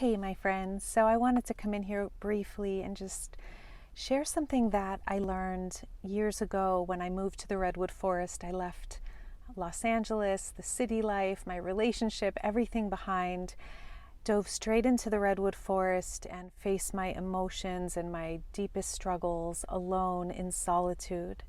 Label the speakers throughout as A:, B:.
A: Hey, my friends. So I wanted to come in here briefly and just share something that I learned years ago when I moved to the Redwood Forest. I left Los Angeles, the city life, my relationship, everything behind, dove straight into the Redwood Forest and faced my emotions and my deepest struggles alone in solitude.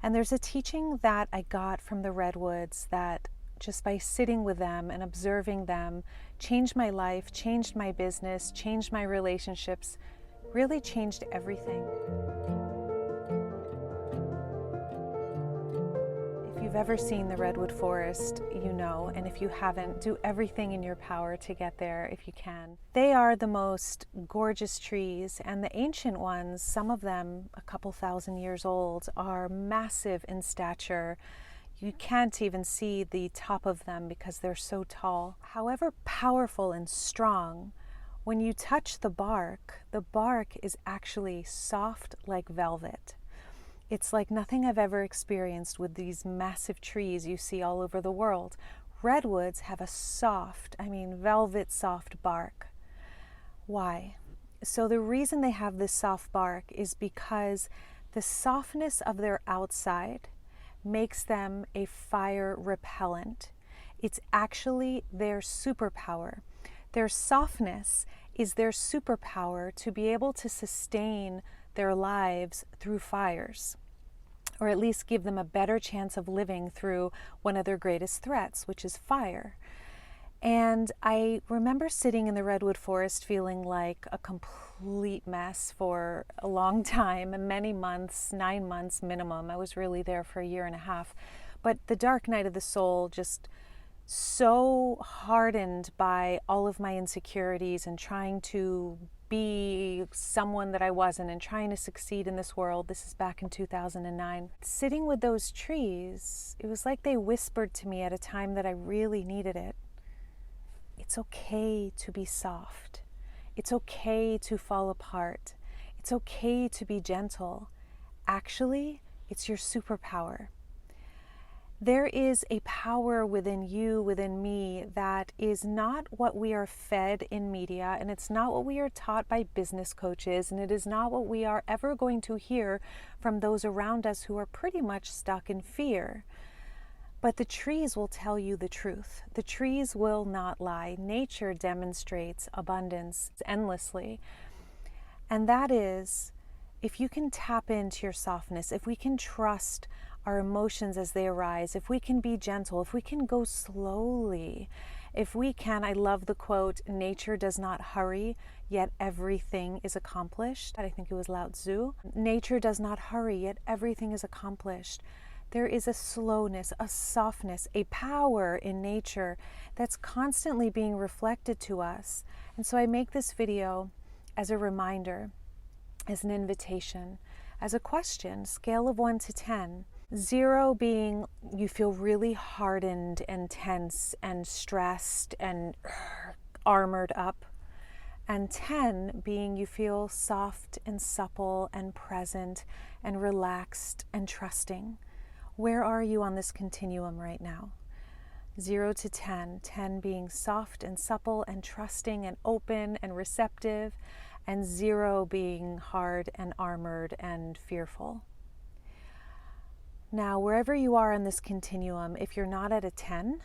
A: And there's a teaching that I got from the Redwoods that just by sitting with them and observing them changed my life, changed my business, changed my relationships, really changed everything. If you've ever seen the Redwood Forest, you know, and if you haven't, do everything in your power to get there if you can. They are the most gorgeous trees, and the ancient ones, some of them a couple thousand years old, are massive in stature. You can't even see the top of them because they're so tall. However powerful and strong, when you touch the bark is actually soft like velvet. It's like nothing I've ever experienced with these massive trees you see all over the world. Redwoods have a soft, velvet soft bark. Why? So the reason they have this soft bark is because the softness of their outside makes them a fire repellent. It's actually their superpower. Their softness is their superpower to be able to sustain their lives through fires, or at least give them a better chance of living through one of their greatest threats, which is fire. And I remember sitting in the Redwood Forest feeling like a complete mess for a long time, many months, 9 months minimum. I was really there for a year and a half. But the dark night of the soul, just so hardened by all of my insecurities and trying to be someone that I wasn't and trying to succeed in this world. This is back in 2009. Sitting with those trees, it was like they whispered to me at a time that I really needed it. It's okay to be soft. It's okay to fall apart. It's okay to be gentle. Actually, it's your superpower. There is a power within you, within me, that is not what we are fed in media, and it's not what we are taught by business coaches, and it is not what we are ever going to hear from those around us who are pretty much stuck in fear. But the trees will tell you the truth. The trees will not lie. Nature demonstrates abundance endlessly. And that is, if you can tap into your softness, if we can trust our emotions as they arise, if we can be gentle, if we can go slowly, if we can, I love the quote, nature does not hurry, yet everything is accomplished. I think it was Lao Tzu. Nature does not hurry, yet everything is accomplished. There is a slowness, a softness, a power in nature that's constantly being reflected to us. And so I make this video as a reminder, as an invitation, as a question, scale of 1 to 10. 0 being you feel really hardened and tense and stressed and armored up. And 10 being you feel soft and supple and present and relaxed and trusting. Where are you on this continuum right now? 0 to 10, 10 being soft and supple and trusting and open and receptive, and 0 being hard and armored and fearful. Now, wherever you are on this continuum, if you're not at a 10,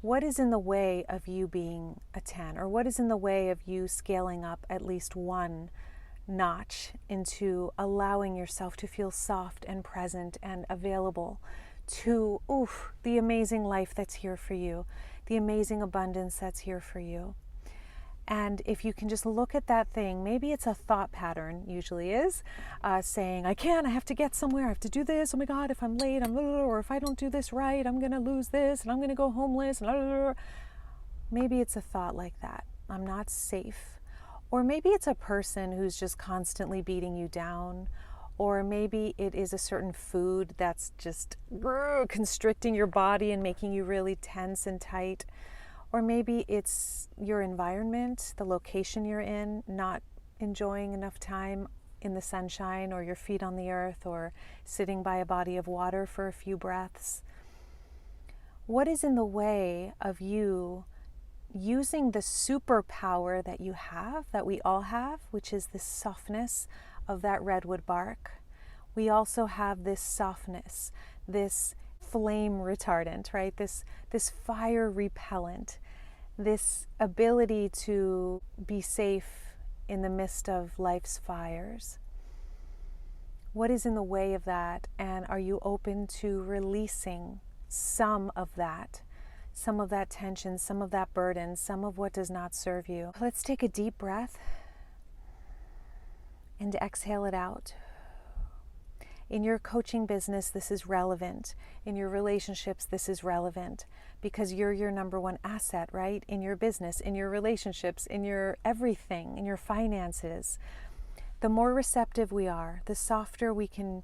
A: what is in the way of you being a 10? Or what is in the way of you scaling up at least one notch into allowing yourself to feel soft and present and available to the amazing life that's here for you, the amazing abundance that's here for you? And if you can just look at that thing, maybe it's a thought pattern, usually is, saying, I have to get somewhere, I have to do this, oh my God, if I'm late, or if I don't do this right, I'm gonna lose this, and I'm gonna go homeless, and maybe it's a thought like that. I'm not safe. Or maybe it's a person who's just constantly beating you down. Or maybe it is a certain food that's just constricting your body and making you really tense and tight. Or maybe it's your environment, the location you're in, not enjoying enough time in the sunshine or your feet on the earth or sitting by a body of water for a few breaths. What is in the way of you using the superpower that you have, that we all have, which is the softness of that redwood bark. We also have this softness, this flame retardant, right? This fire repellent, this ability to be safe in the midst of life's fires. What is in the way of that? And are you open to releasing some of that tension, some of that burden, some of what does not serve you? Let's take a deep breath and exhale it out. In your coaching business, this is relevant. In your relationships, this is relevant because you're your number one asset, right? In your business, in your relationships, in your everything, in your finances. The more receptive we are, the softer we can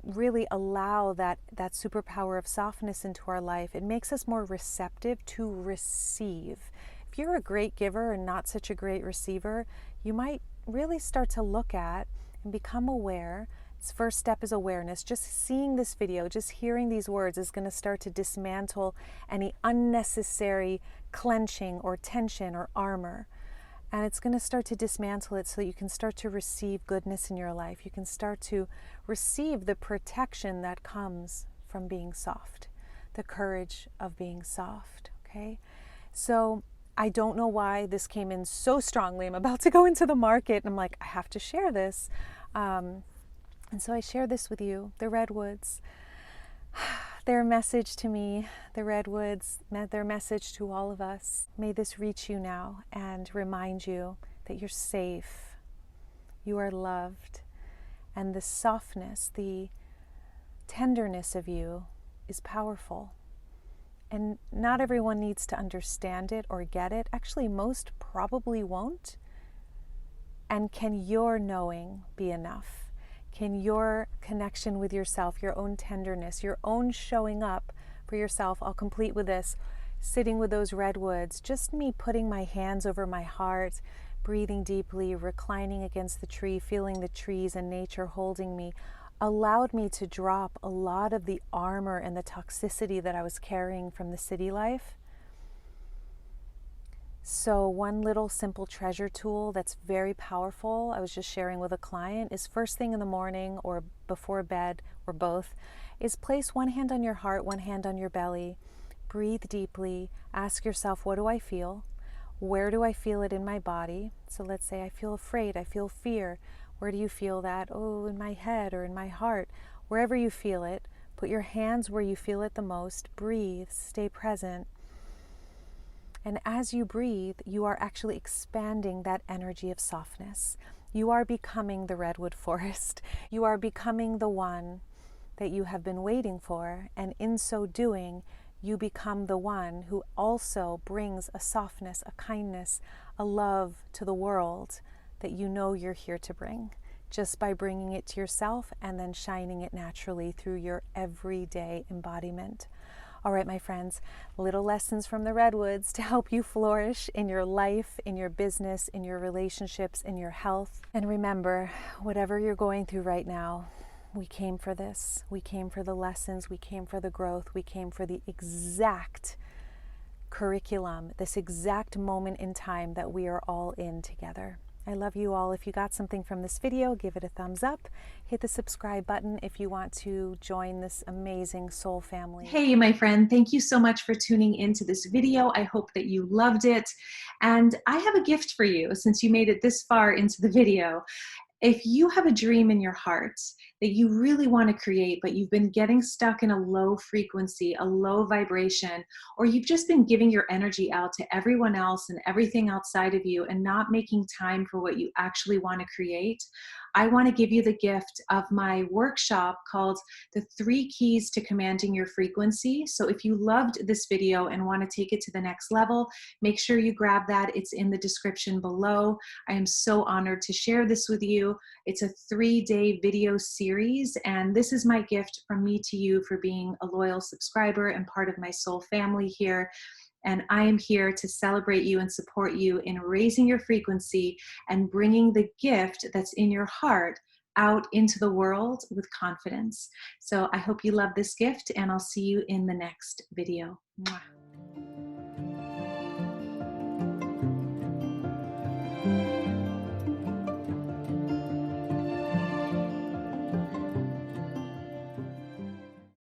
A: really allow that superpower of softness into our life. It makes us more receptive to receive. If you're a great giver and not such a great receiver, you might really start to look at and become aware. Its first step is awareness. Just seeing this video, just hearing these words is going to start to dismantle any unnecessary clenching or tension or armor. And it's going to start to dismantle it so that you can start to receive goodness in your life. You can start to receive the protection that comes from being soft, the courage of being soft, okay? So I don't know why this came in so strongly. I'm about to go into the market and I'm like, I have to share this. And so I share this with you, the Redwoods. Their message to me, the Redwoods, their message to all of us. May this reach you now and remind you that you're safe, you are loved, and the softness, the tenderness of you is powerful. And not everyone needs to understand it or get it. Actually, most probably won't. And can your knowing be enough? Can your connection with yourself, your own tenderness, your own showing up for yourself, I'll complete with this, sitting with those redwoods, just me putting my hands over my heart, breathing deeply, reclining against the tree, feeling the trees and nature holding me, allowed me to drop a lot of the armor and the toxicity that I was carrying from the city life. So one little simple treasure tool that's very powerful, I was just sharing with a client, is first thing in the morning or before bed or both, is place one hand on your heart, one hand on your belly, breathe deeply, ask yourself, what do I feel? Where do I feel it in my body? So let's say I feel afraid, I feel fear. Where do you feel that? Oh, in my head or in my heart. Wherever you feel it, put your hands where you feel it the most, breathe, stay present. And as you breathe, you are actually expanding that energy of softness. You are becoming the redwood forest. You are becoming the one that you have been waiting for. And in so doing, you become the one who also brings a softness, a kindness, a love to the world that you know you're here to bring, just by bringing it to yourself and then shining it naturally through your everyday embodiment. All right, my friends, little lessons from the Redwoods to help you flourish in your life, in your business, in your relationships, in your health. And remember, whatever you're going through right now, we came for this. We came for the lessons. We came for the growth. We came for the exact curriculum, this exact moment in time that we are all in together. I love you all. If you got something from this video, give it a thumbs up. Hit the subscribe button if you want to join this amazing soul family.
B: Hey, my friend, thank you so much for tuning into this video. I hope that you loved it. And I have a gift for you since you made it this far into the video. If you have a dream in your heart that you really want to create, but you've been getting stuck in a low frequency, a low vibration, or you've just been giving your energy out to everyone else and everything outside of you and not making time for what you actually want to create, I want to give you the gift of my workshop called The 3 Keys to Commanding Your Frequency. So if you loved this video and want to take it to the next level, make sure you grab that. It's in the description below. I am so honored to share this with you. It's a 3-day video series, and this is my gift from me to you for being a loyal subscriber and part of my soul family here. And I am here to celebrate you and support you in raising your frequency and bringing the gift that's in your heart out into the world with confidence. So I hope you love this gift, and I'll see you in the next video. Mwah.